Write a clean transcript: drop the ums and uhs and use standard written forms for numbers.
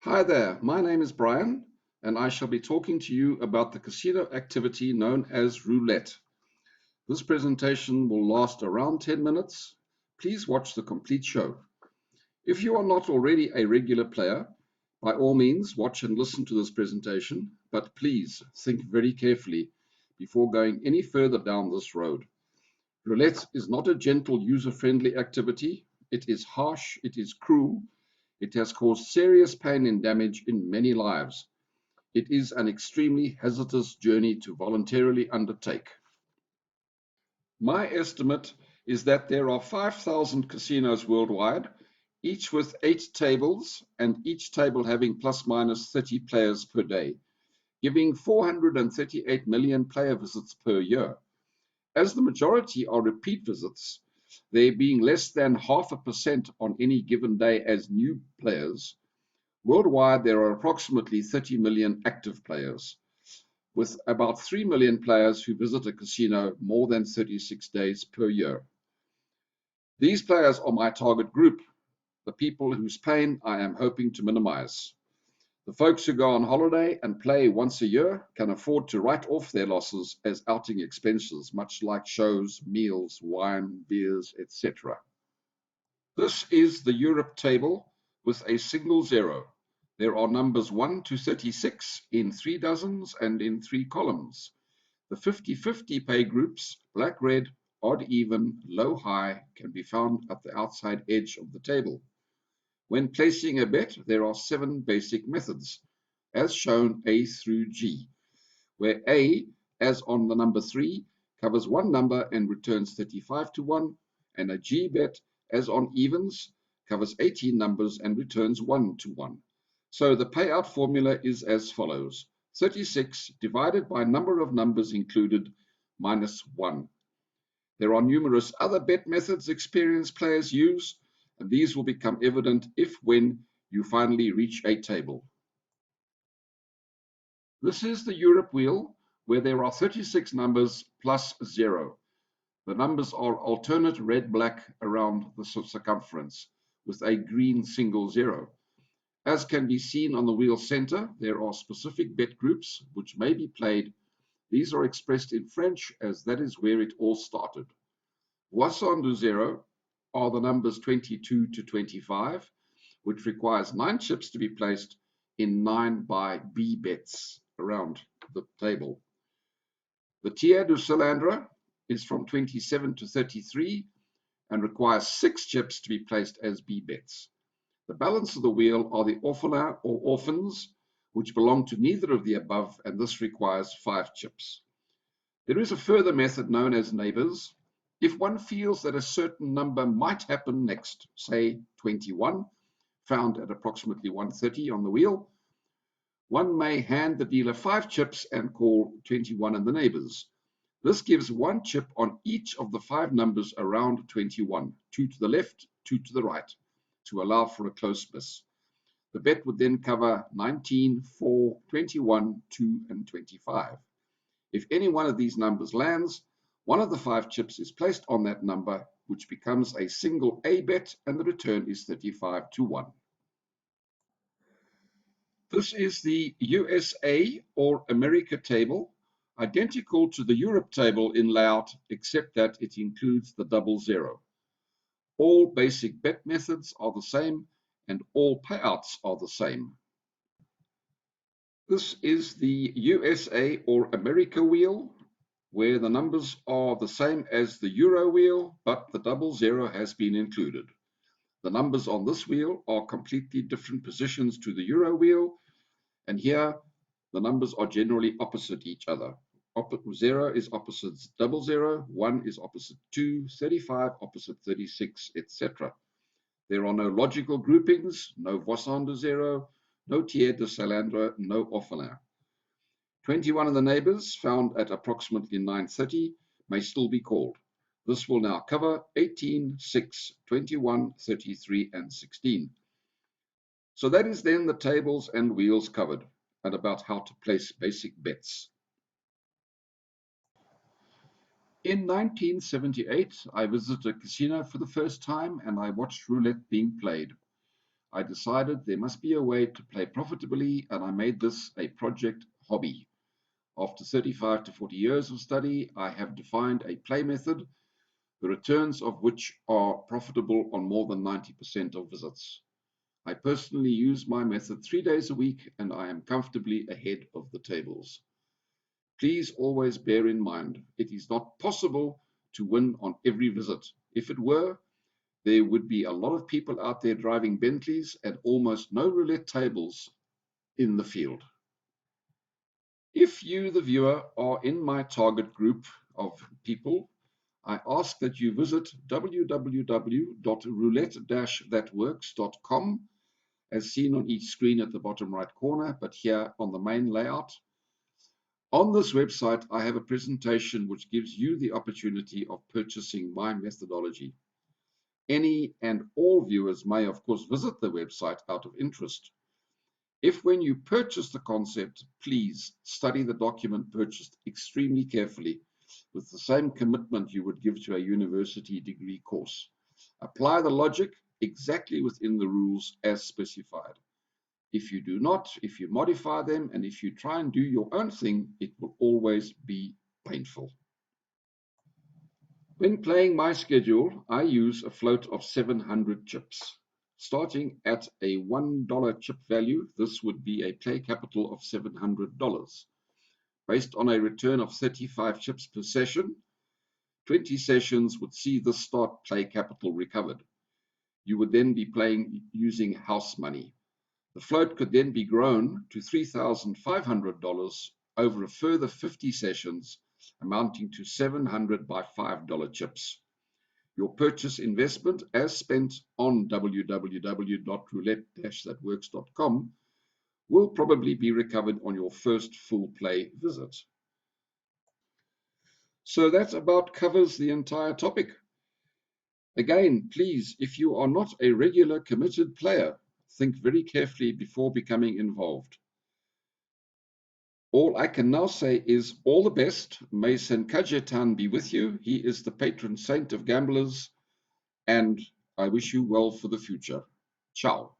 Hi there, my name is Brian, and I shall be talking to you about the casino activity known as roulette. This presentation will last around 10 minutes. Please watch the complete show. If you are not already a regular player, by all means watch and listen to this presentation, but please think very carefully before going any further down this road. Roulette is not a gentle, user-friendly activity. It is harsh, it is cruel, it has caused serious pain and damage in many lives. It is an extremely hazardous journey to voluntarily undertake. My estimate is that there are 5,000 casinos worldwide, each with 8 tables, and each table having plus minus 30 players per day, giving 438 million player visits per year. As the majority are repeat visits, there being less than 0.5% on any given day as new players, worldwide there are approximately 30 million active players, with about 3 million players who visit a casino more than 36 days per year. These players are my target group, the people whose pain I am hoping to minimize. The folks who go on holiday and play once a year can afford to write off their losses as outing expenses, much like shows, meals, wine, beers, etc. This is the Europe table with a single zero. There are numbers 1 to 36 in 3 dozens and in 3 columns. The 50-50 pay groups, black, red, odd, even, low, high, can be found at the outside edge of the table. When placing a bet, there are 7 basic methods, as shown A through G, where A, as on the number 3, covers one number and returns 35 to 1, and a G bet, as on evens, covers 18 numbers and returns 1 to 1. So the payout formula is as follows: 36 divided by number of numbers included minus 1. There are numerous other bet methods experienced players use, and these will become evident if when you finally reach a table. This is the Europe wheel, where there are 36 numbers plus 0. The numbers are alternate red-black around the circumference, with a green single 0. As can be seen on the wheel center, there are specific bet groups which may be played. These are expressed in French, as that is where it all started. Poisson du zero are the numbers 22 to 25, which requires 9 chips to be placed in 9 by B bets around the table. The Tiers du Cylindre is from 27 to 33 and requires 6 chips to be placed as B bets. The balance of the wheel are the orphelins or orphans, which belong to neither of the above, and this requires 5 chips. There is a further method known as neighbors. If one feels that a certain number might happen next, say 21, found at approximately 130 on the wheel, one may hand the dealer 5 chips and call 21 in the neighbors. This gives 1 chip on each of the 5 numbers around 21, 2 to the left, 2 to the right, to allow for a close miss. The bet would then cover 19, 4, 21, 2, and 25. If any one of these numbers lands, one of the 5 chips is placed on that number, which becomes a single A bet, and the return is 35 to 1. This is the USA or America table, identical to the Europe table in layout, except that it includes the double zero. All basic bet methods are the same, and all payouts are the same. This is the USA or America wheel, where the numbers are the same as the Euro wheel, but the double zero has been included. The numbers on this wheel are completely different positions to the Euro wheel, and here the numbers are generally opposite each other. 0 is opposite double zero, 1 is opposite 2, 35 opposite 36, etc. There are no logical groupings, no Poisson de zero, no Tiers de Cylindre, no orphelin. 21 of the neighbors, found at approximately 9:30, may still be called. This will now cover 18, 6, 21, 33, and 16. So that is then the tables and wheels covered, and about how to place basic bets. In 1978, I visited a casino for the first time and I watched roulette being played. I decided there must be a way to play profitably, and I made this a project hobby. After 35 to 40 years of study, I have defined a play method, the returns of which are profitable on more than 90% of visits. I personally use my method 3 days a week, and I am comfortably ahead of the tables. Please always bear in mind, it is not possible to win on every visit. If it were, there would be a lot of people out there driving Bentleys and almost no roulette tables in the field. If you, the viewer, are in my target group of people, I ask that you visit www.roulette-thatworks.com as seen on each screen at the bottom right corner, but here on the main layout. On this website, I have a presentation which gives you the opportunity of purchasing my methodology. Any and all viewers may, of course, visit the website out of interest. If when you purchase the concept, please study the document purchased extremely carefully with the same commitment you would give to a university degree course. Apply the logic exactly within the rules as specified. If you do not, if you modify them, and if you try and do your own thing, it will always be painful. When playing my schedule, I use a float of 700 chips. Starting at a $1 chip value, this would be a play capital of $700. Based on a return of 35 chips per session, 20 sessions would see the start play capital recovered. You would then be playing using house money. The float could then be grown to $3,500 over a further 50 sessions, amounting to 700 by $5 chips. Your purchase investment, as spent on www.roulette-thatworks.com, will probably be recovered on your first full play visit. So that about covers the entire topic. Again, please, if you are not a regular committed player, think very carefully before becoming involved. All I can now say is all the best. May Senkajetan be with you. He is the patron saint of gamblers, and I wish you well for the future. Ciao.